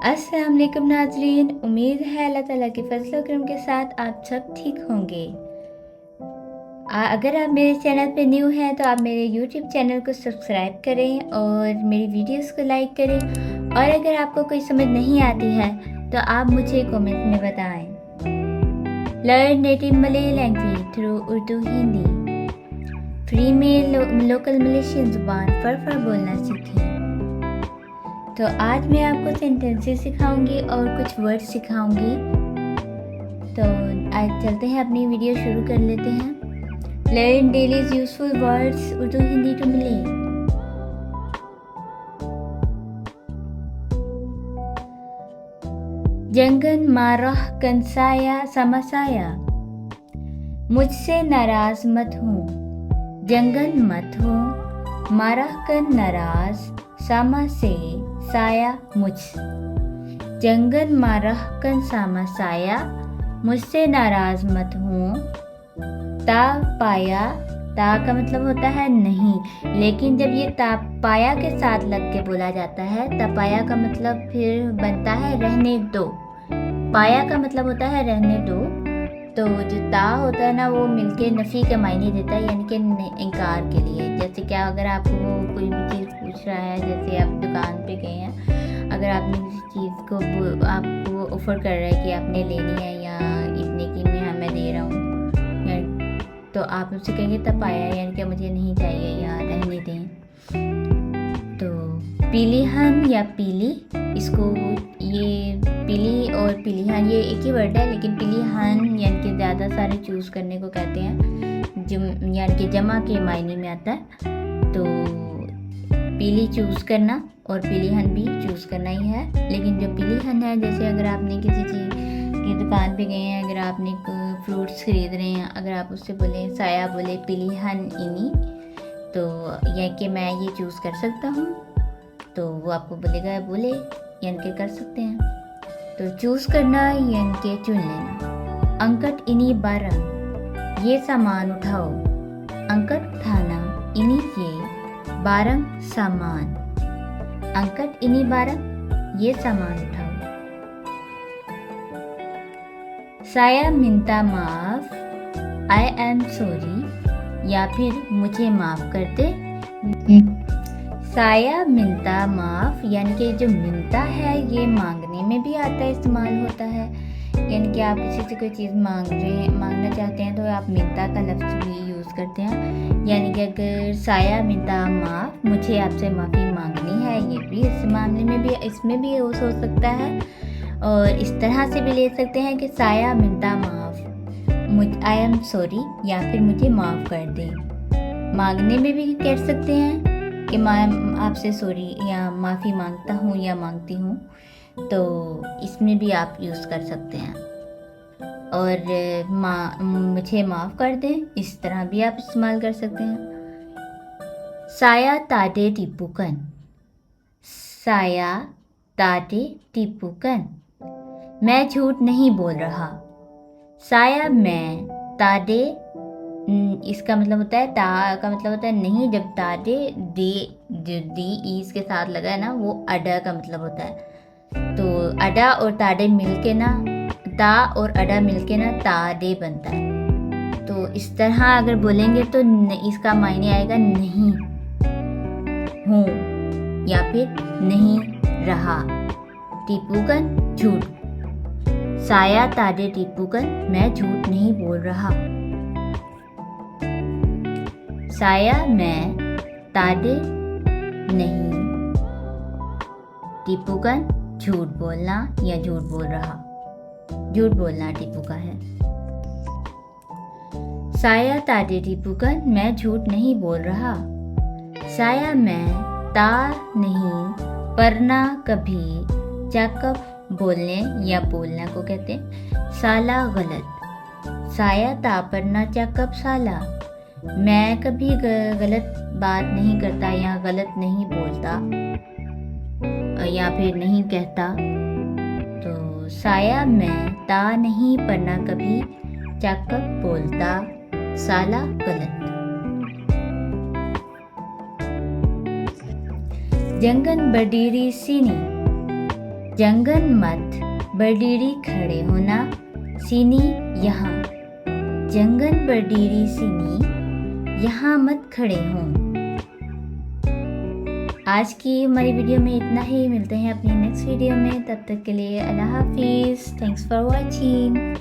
अस्सलाम वालेकुम नाजरीन, उम्मीद है अल्लाह ताला के फजल व करम के साथ आप सब ठीक होंगे। अगर आप मेरे चैनल पे न्यू हैं तो आप मेरे यूट्यूब चैनल को सब्सक्राइब करें और मेरी वीडियोस को लाइक करें। और अगर आपको कोई समझ नहीं आती है तो आप मुझे कमेंट में बताएं। Learn native Malay language through Urdu Hindi. Free में लोकल मलेशियन ज़ुबान फर बोलना सीखें। तो आज मैं आपको सेंटेंसेस सिखाऊंगी और कुछ वर्ड्स सिखाऊंगी। तो आज चलते हैं, अपनी वीडियो शुरू कर लेते हैं। Learn dailies useful words Urdu Hindi to Malay. जंगन मारह कंसाया समसाया। मुझसे नाराज मत हो, जंगन मत हो, मारह कन नाराज, सामा से साया मुझ। जंगन मारह कन सामा साया, मुझसे नाराज मत हो। ता पाया, ता का मतलब होता है नहीं, लेकिन जब ये ता पाया के साथ लग के बोला जाता है, ता पाया का मतलब फिर बनता है रहने दो। पाया का मतलब होता है रहने दो। तो जो ता होता है ना, वो मिलके नफ़ी का मायने देता है, यानी कि इनकार के लिए। जैसे क्या, अगर आपको कोई भी चीज़ पूछ रहा है, जैसे आप दुकान पे गए हैं, अगर आपने किसी चीज़ को आपको ऑफ़र कर रहा है कि आपने लेनी है या इतने की मैं दे रहा हूँ, तो आप उससे कहेंगे तब आया, यानी कि मुझे नहीं चाहिए या रहने दें। तो पीलीहन या पीली, इसको ये पीली और पीलीहन ये एक ही वर्ड है, लेकिन पीलीहन यानी कि ज़्यादा सारे चूज़ करने को कहते हैं, यानी कि जमा के मायने में आता है। तो पीली चूज़ करना और पीलीहन भी चूज़ करना ही है। लेकिन जो पीलीहन है, जैसे अगर आपने किसी चीज़ की दुकान पे गए हैं, अगर आपने फ्रूट्स खरीद रहे हैं, अगर आप उससे बोले साया बोले पीलीहन इनी, तो यह कि मैं ये चूज़ कर सकता हूँ, तो वो आपको बोलेगा बोले, यानी कि कर सकते हैं। तो चूज़ करना यानी कि चुन लेना। अंकट इनी बारंग, ये सामान उठाओ। अंकट उठाना, इनी ये, बारंग सामान। अंकट इनी बारंग, ये सामान उठाओ। साया मिन्ता माफ, आई एम सॉरी, या फिर मुझे माफ़ कर दे। साया मिन्ता माफ, यानी कि जो मिन्ता है ये मांगने में भी आता है, इस्तेमाल होता है। यानी कि आप किसी से कोई चीज़ मांगना चाहते हैं तो आप मिन्ता का लफ्ज़ भी यूज़ करते हैं। यानी कि अगर साया मिन्ता माफ, मुझे आपसे माफ़ी मांगनी है, ये भी इस मामले में भी, इसमें भी यूज़ हो सकता है। और इस तरह से भी ले सकते हैं कि साया मिन्ता माफ़, आई एम सॉरी, या फिर मुझे माफ़ कर दे। मांगने में भी कह सकते हैं कि मैं आपसे सॉरी या माफ़ी मांगता हूँ या मांगती हूँ, तो इसमें भी आप यूज़ कर सकते हैं। और मुझे माफ़ कर दें, इस तरह भी आप इस्तेमाल कर सकते हैं। साया तादे टिपुकन, साया तादे टिपुकन, मैं झूठ नहीं बोल रहा। साया मैं, तादे इसका मतलब होता है, ता का मतलब होता है नहीं, जब तादे दे जो दी ईस के साथ लगा है ना, वो अडा का मतलब होता है। तो अडा और तादे मिलके ना, ता और अडा मिलके ना तादे बनता है। तो इस तरह अगर बोलेंगे तो इसका मायने आएगा नहीं हूँ या फिर नहीं रहा। टिपुकन झूठ, साया तादे टिपुकन, मैं झूठ नहीं बोल रहा। साया मैं, तादे नहीं, टिपुकन झूठ बोलना या झूठ बोल रहा। झूठ बोलना टिपुका है। साया तादे टिपुकन, मैं झूठ नहीं बोल रहा। साया मैं, ता नहीं, परना कभी, चाकप बोलने या बोलना को कहते हैं। साला गलत, साया ता परना चाकप साला, मैं कभी गलत बात नहीं करता या गलत नहीं बोलता या फिर नहीं कहता। तो साया मैं, ता नहीं, परना कभी, चाकप बोलता, साला गलत। जंगन बर्डीरी सीनी, जंगन मत बडीरी खड़े होना, सीनी यहाँ। जंगन बडीरी सीनी यहाँ मत खड़े हों। आज की हमारी वीडियो में इतना ही। मिलते हैं अपनी नेक्स्ट वीडियो में, तब तक के लिए अल्लाह हाफिज़। Thanks for watching.